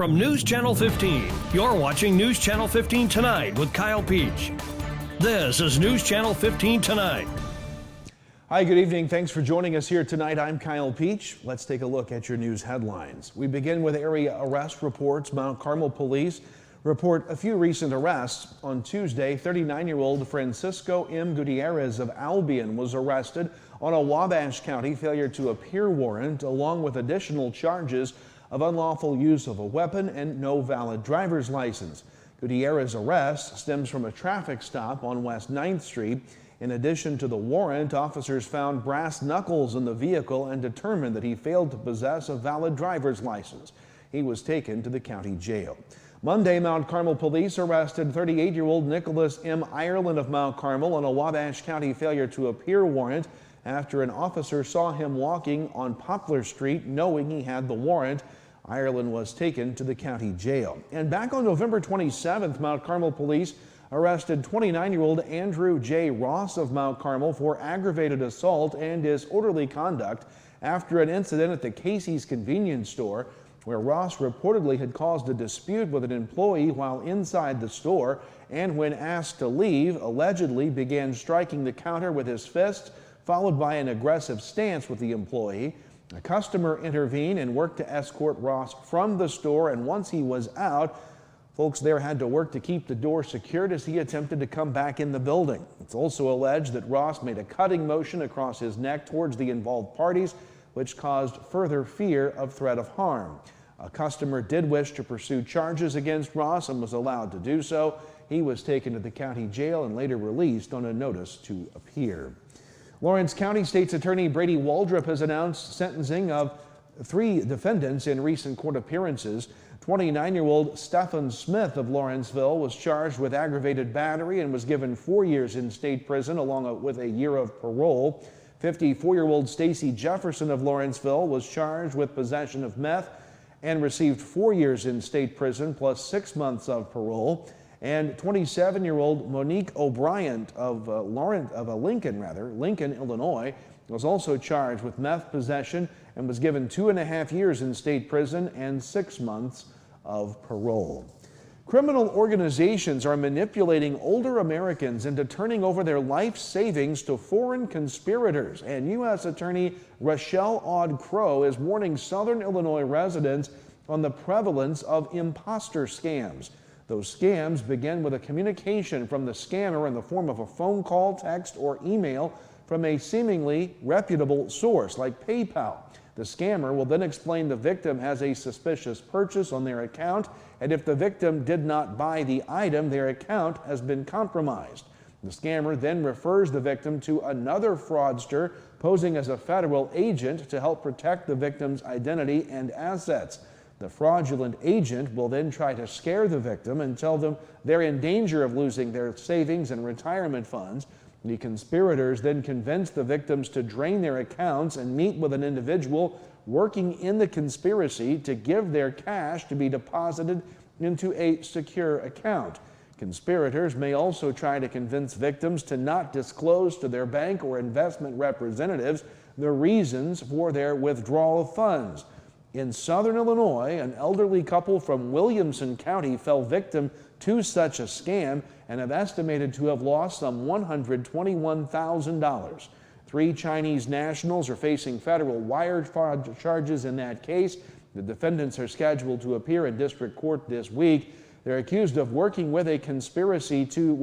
From News Channel 15, you're watching News Channel 15 Tonight with Kyle Peach. This is News Channel 15 Tonight. Hi, good evening. Thanks for joining us here tonight. I'm Kyle Peach. Let's take a look at your news headlines. We begin with area arrest reports. Mount Carmel police report a few recent arrests. On Tuesday, 39-year-old Francisco M. Gutierrez of Albion was arrested on a Wabash County failure to appear warrant, along with additional charges of unlawful use of a weapon and no valid driver's license. Gutierrez's arrest stems from a traffic stop on West 9th Street. In addition to the warrant, officers found brass knuckles in the vehicle and determined that he failed to possess a valid driver's license. He was taken to the county jail. Monday, Mount Carmel police arrested 38-year-old Nicholas M. Ireland of Mount Carmel on a Wabash County failure to appear warrant after an officer saw him walking on Poplar Street knowing he had the warrant. Ireland was taken to the county jail. And back on November 27th, Mount Carmel police arrested 29-year-old Andrew J. Ross of Mount Carmel for aggravated assault and disorderly conduct after an incident at the Casey's convenience store, where Ross reportedly had caused a dispute with an employee while inside the store, and when asked to leave, allegedly began striking the counter with his fists, followed by an aggressive stance with the employee. A customer intervened and worked to escort Ross from the store, and once he was out, folks there had to work to keep the door secured as he attempted to come back in the building. It's also alleged that Ross made a cutting motion across his neck towards the involved parties, which caused further fear of threat of harm. A customer did wish to pursue charges against Ross and was allowed to do so. He was taken to the county jail and later released on a notice to appear. Lawrence County State's Attorney Brady Waldrop has announced sentencing of 3 defendants in recent court appearances. 29-year-old Stephen Smith of Lawrenceville was charged with aggravated battery and was given 4 years in state prison along with a year of parole. 54-year-old Stacy Jefferson of Lawrenceville was charged with possession of meth and received 4 years in state prison plus 6 months of parole. And 27-year-old Monique O'Brien of Lincoln, Illinois, was also charged with meth possession and was given 2.5 years in state prison and 6 months of parole. Criminal organizations are manipulating older Americans into turning over their life savings to foreign conspirators, and U.S. Attorney Rochelle Aud-Crow is warning Southern Illinois residents on the prevalence of imposter scams. Those scams begin with a communication from the scammer in the form of a phone call, text, or email from a seemingly reputable source like PayPal. The scammer will then explain the victim has a suspicious purchase on their account, and if the victim did not buy the item, their account has been compromised. The scammer then refers the victim to another fraudster posing as a federal agent to help protect the victim's identity and assets. The fraudulent agent will then try to scare the victim and tell them they're in danger of losing their savings and retirement funds. The conspirators then convince the victims to drain their accounts and meet with an individual working in the conspiracy to give their cash to be deposited into a secure account. Conspirators may also try to convince victims to not disclose to their bank or investment representatives the reasons for their withdrawal of funds. In Southern Illinois, an elderly couple from Williamson County fell victim to such a scam and have estimated to have lost some $121,000. 3 Chinese nationals are facing federal wire fraud charges in that case. The defendants are scheduled to appear in district court this week. They're accused of working with within a conspiracy to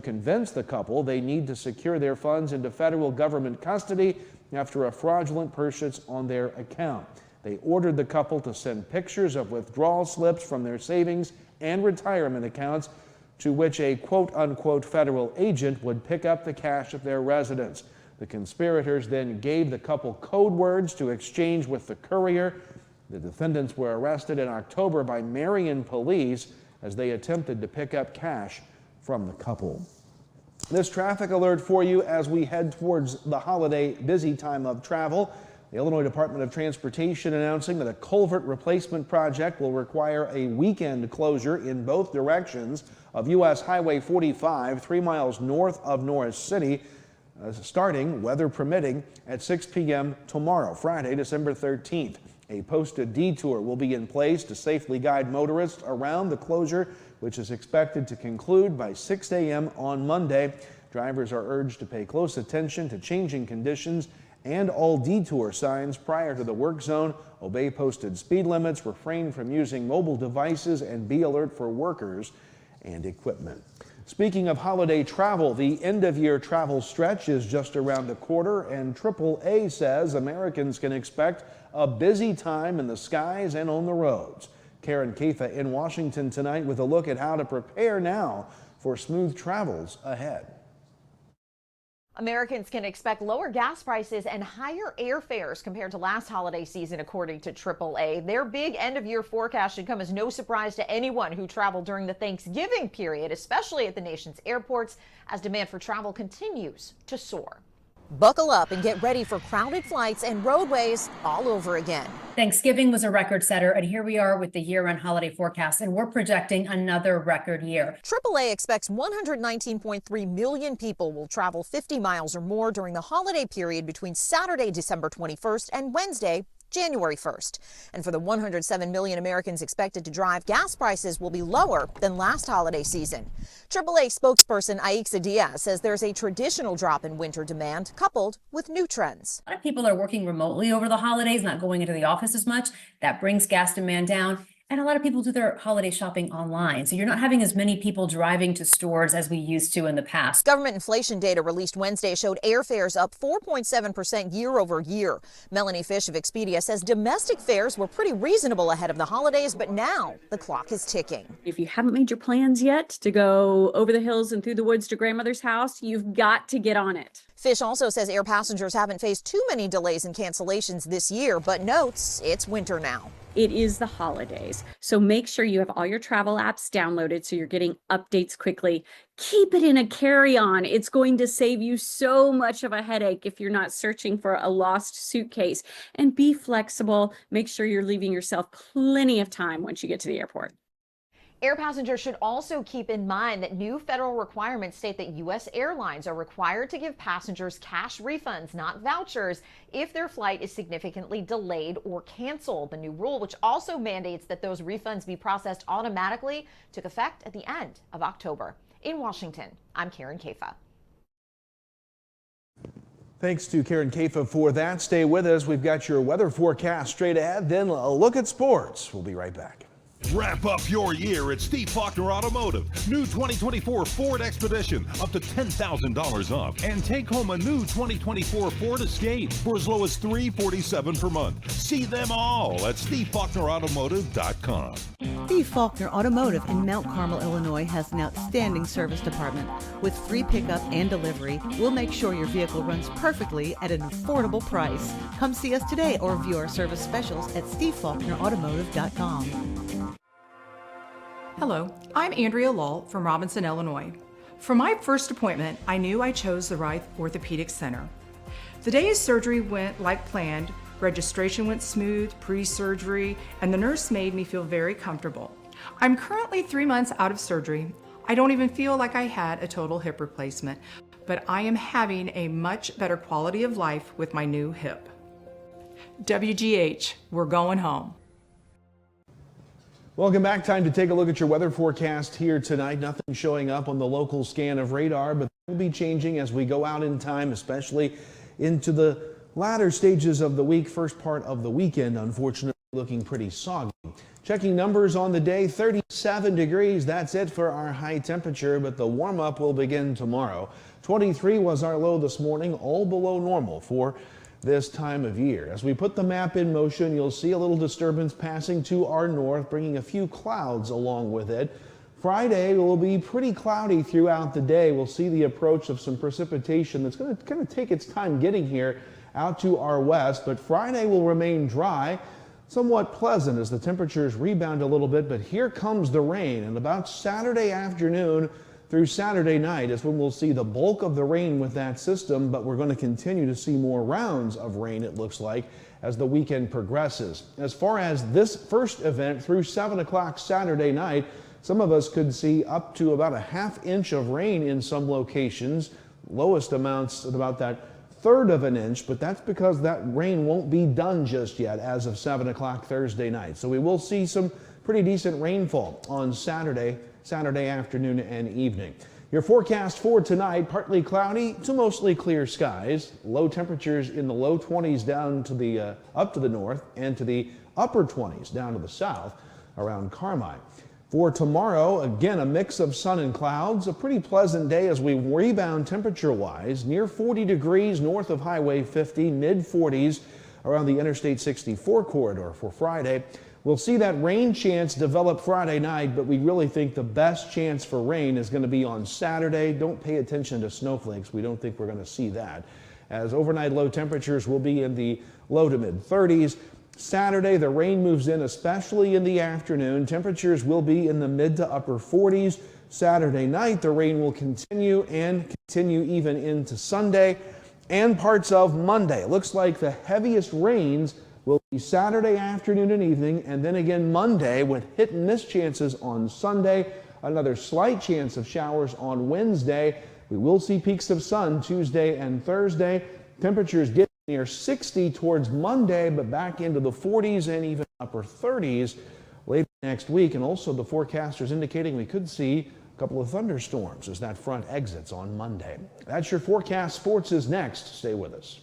convince the couple they need to secure their funds into federal government custody after a fraudulent purchase on their account. They ordered the couple to send pictures of withdrawal slips from their savings and retirement accounts, to which a quote-unquote federal agent would pick up the cash at their residence. The conspirators then gave the couple code words to exchange with the courier. The defendants were arrested in October by Marion police as they attempted to pick up cash from the couple. This traffic alert for you as we head towards the holiday busy time of travel. The Illinois Department of Transportation announcing that a culvert replacement project will require a weekend closure in both directions of U.S. Highway 45, 3 miles north of Norris City, starting, weather permitting, at 6 p.m. tomorrow, Friday, December 13th. A posted detour will be in place to safely guide motorists around the closure, which is expected to conclude by 6 a.m. on Monday. Drivers are urged to pay close attention to changing conditions and all detour signs prior to the work zone. Obey posted speed limits, refrain from using mobile devices, and be alert for workers and equipment. Speaking of holiday travel, the end-of-year travel stretch is just around the corner, and AAA says Americans can expect a busy time in the skies and on the roads. Karen Kafa in Washington tonight with a look at how to prepare now for smooth travels ahead. Americans can expect lower gas prices and higher airfares compared to last holiday season, according to AAA. Their big end-of-year forecast should come as no surprise to anyone who traveled during the Thanksgiving period, especially at the nation's airports, as demand for travel continues to soar. Buckle up and get ready for crowded flights and roadways all over again. Thanksgiving was a record setter, and here we are with the year-end holiday forecast, and we're projecting another record year. AAA expects 119.3 million people will travel 50 miles or more during the holiday period between Saturday, December 21st and Wednesday, January 1st. And for the 107 million Americans expected to drive, gas prices will be lower than last holiday season. AAA spokesperson Aixa Diaz says there's a traditional drop in winter demand coupled with new trends. A lot of people are working remotely over the holidays, not going into the office as much. That brings gas demand down. And a lot of people do their holiday shopping online. So you're not having as many people driving to stores as we used to in the past. Government inflation data released Wednesday showed airfares up 4.7% year over year. Melanie Fish of Expedia says domestic fares were pretty reasonable ahead of the holidays, but now the clock is ticking. If you haven't made your plans yet to go over the hills and through the woods to grandmother's house, you've got to get on it. Fish also says air passengers haven't faced too many delays and cancellations this year, but notes it's winter now. It is the holidays, so make sure you have all your travel apps downloaded so you're getting updates quickly. Keep it in a carry-on. It's going to save you so much of a headache if you're not searching for a lost suitcase. And be flexible. Make sure you're leaving yourself plenty of time once you get to the airport. Air passengers should also keep in mind that new federal requirements state that U.S. airlines are required to give passengers cash refunds, not vouchers, if their flight is significantly delayed or canceled. The new rule, which also mandates that those refunds be processed automatically, took effect at the end of October. In Washington, I'm Karen Kafa. Thanks to Karen Kafa for that. Stay with us. We've got your weather forecast straight ahead, then a look at sports. We'll be right back. Wrap up your year at Steve Faulkner Automotive. New 2024 Ford Expedition, up to $10,000 off. And take home a new 2024 Ford Escape for as low as $347 per month. See them all at SteveFaulknerAutomotive.com. Steve Faulkner Automotive in Mount Carmel, Illinois has an outstanding service department. With free pickup and delivery, we'll make sure your vehicle runs perfectly at an affordable price. Come see us today or view our service specials at SteveFaulknerAutomotive.com. Hello, I'm Andrea Lull from Robinson, Illinois. For my first appointment, I knew I chose the right orthopedic center. The day's surgery went like planned, registration went smooth, pre-surgery, and the nurse made me feel very comfortable. I'm currently 3 months out of surgery. I don't even feel like I had a total hip replacement, but I am having a much better quality of life with my new hip. WGH, we're going home. Welcome back. Time to take a look at your weather forecast here tonight. Nothing showing up on the local scan of radar, but that will be changing as we go out in time, especially into the latter stages of the week. First part of the weekend, unfortunately, looking pretty soggy. Checking numbers on the day, 37 degrees. That's it for our high temperature, but the warm up will begin tomorrow. 23 was our low this morning, all below normal for this time of year. As we put the map in motion, you'll see a little disturbance passing to our north, bringing a few clouds along with it. Friday will be pretty cloudy throughout the day. We'll see the approach of some precipitation that's going to kind of take its time getting here out to our west, but Friday will remain dry, somewhat pleasant as the temperatures rebound a little bit, but here comes the rain, and about Saturday afternoon through Saturday night is when we'll see the bulk of the rain with that system, but we're going to continue to see more rounds of rain, it looks like, as the weekend progresses. As far as this first event through 7 o'clock Saturday night, some of us could see up to about a ½ inch of rain in some locations. Lowest amounts at about that 1/3 of an inch, but that's because that rain won't be done just yet as of 7 o'clock Thursday night. So we will see some pretty decent rainfall on Saturday afternoon and evening. Your forecast for tonight, partly cloudy to mostly clear skies. Low temperatures in the low 20s down to the up to the north and to the upper 20s down to the south around Carmine. For tomorrow, again, a mix of sun and clouds, a pretty pleasant day as we rebound temperature-wise, near 40 degrees north of Highway 50, mid-40s around the Interstate 64 corridor for Friday. We'll see that rain chance develop Friday night, but we really think the best chance for rain is going to be on Saturday. Don't pay attention to snowflakes. We don't think we're going to see that, as overnight low temperatures will be in the low to mid-30s. Saturday, the rain moves in, especially in the afternoon. Temperatures will be in the mid to upper 40s. Saturday night, the rain will continue even into Sunday and parts of Monday. It looks like the heaviest rains will be Saturday afternoon and evening, and then again Monday with hit and miss chances on Sunday. Another slight chance of showers on Wednesday. We will see peaks of sun Tuesday and Thursday. Temperatures get near 60 towards Monday, but back into the 40s and even upper 30s later next week. And also the forecasters indicating we could see a couple of thunderstorms as that front exits on Monday. That's your forecast. Sports is next. Stay with us.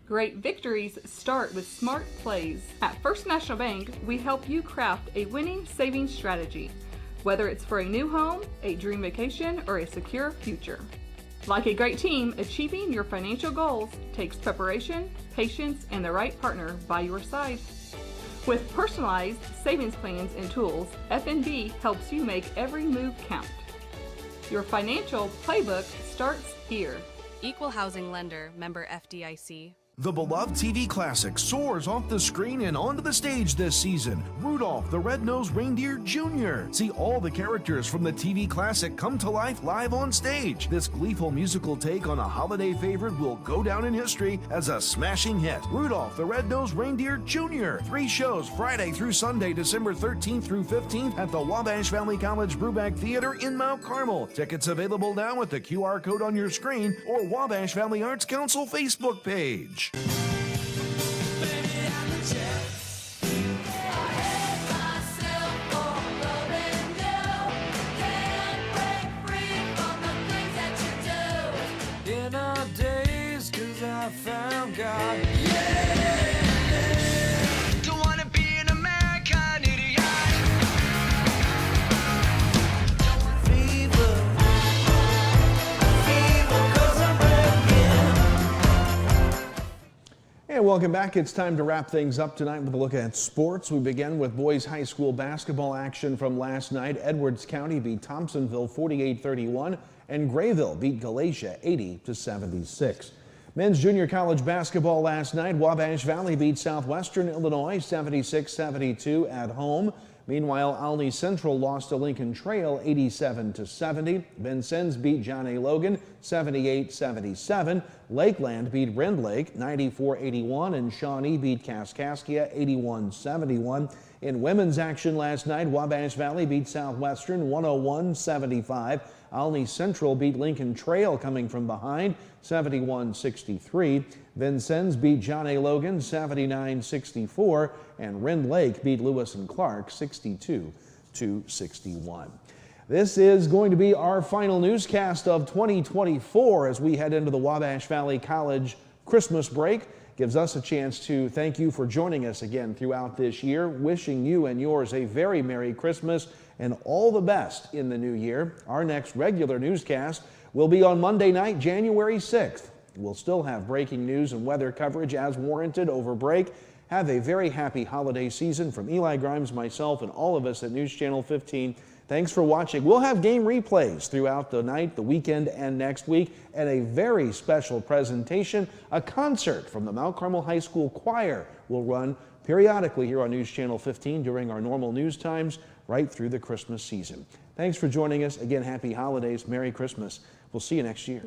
Great victories start with smart plays. At First National Bank, we help you craft a winning savings strategy, whether it's for a new home, a dream vacation, or a secure future. Like a great team, achieving your financial goals takes preparation, patience, and the right partner by your side. With personalized savings plans and tools, FNB helps you make every move count. Your financial playbook starts here. Equal housing lender, member FDIC. The beloved TV classic soars off the screen and onto the stage this season. Rudolph the Red-Nosed Reindeer Jr. See all the characters from the TV classic come to life live on stage. This gleeful musical take on a holiday favorite will go down in history as a smashing hit. Rudolph the Red-Nosed Reindeer Jr. 3 shows Friday through Sunday, December 13th through 15th at the Wabash Valley College Brubeck Theater in Mount Carmel. Tickets available now with the QR code on your screen or Wabash Valley Arts Council Facebook page. In our days, 'cause I found God. Don't wanna be an American idiot. Fever, 'cause I'm breaking. And welcome back. It's time to wrap things up tonight with a look at sports. We begin with boys high school basketball action from last night. Edwards County beat Thompsonville 48-31 and Grayville beat Galatia 80-76. Men's junior college basketball last night. Wabash Valley beat Southwestern Illinois 76-72 at home. Meanwhile, Olney Central lost to Lincoln Trail 87-70. Vincennes beat John A. Logan 78-77. Lakeland beat Rend Lake 94-81 and Shawnee beat Kaskaskia 81-71. In women's action last night, Wabash Valley beat Southwestern 101-75. Olney Central beat Lincoln Trail coming from behind 71-63. Vincennes beat John A. Logan 79-64 and Rend Lake beat Lewis and Clark 62-61. This is going to be our final newscast of 2024 as we head into the Wabash Valley College Christmas break. Gives us a chance to thank you for joining us again throughout this year. Wishing you and yours a very Merry Christmas and all the best in the new year. Our next regular newscast will be on Monday night, January 6th. We'll still have breaking news and weather coverage as warranted over break. Have a very happy holiday season from Eli Grimes, myself, and all of us at News Channel 15. Thanks for watching. We'll have game replays throughout the night, the weekend, and next week, and a very special presentation. A concert from the Mount Carmel High School Choir will run periodically here on News Channel 15 during our normal news times right through the Christmas season. Thanks for joining us. Again, happy holidays. Merry Christmas. We'll see you next year.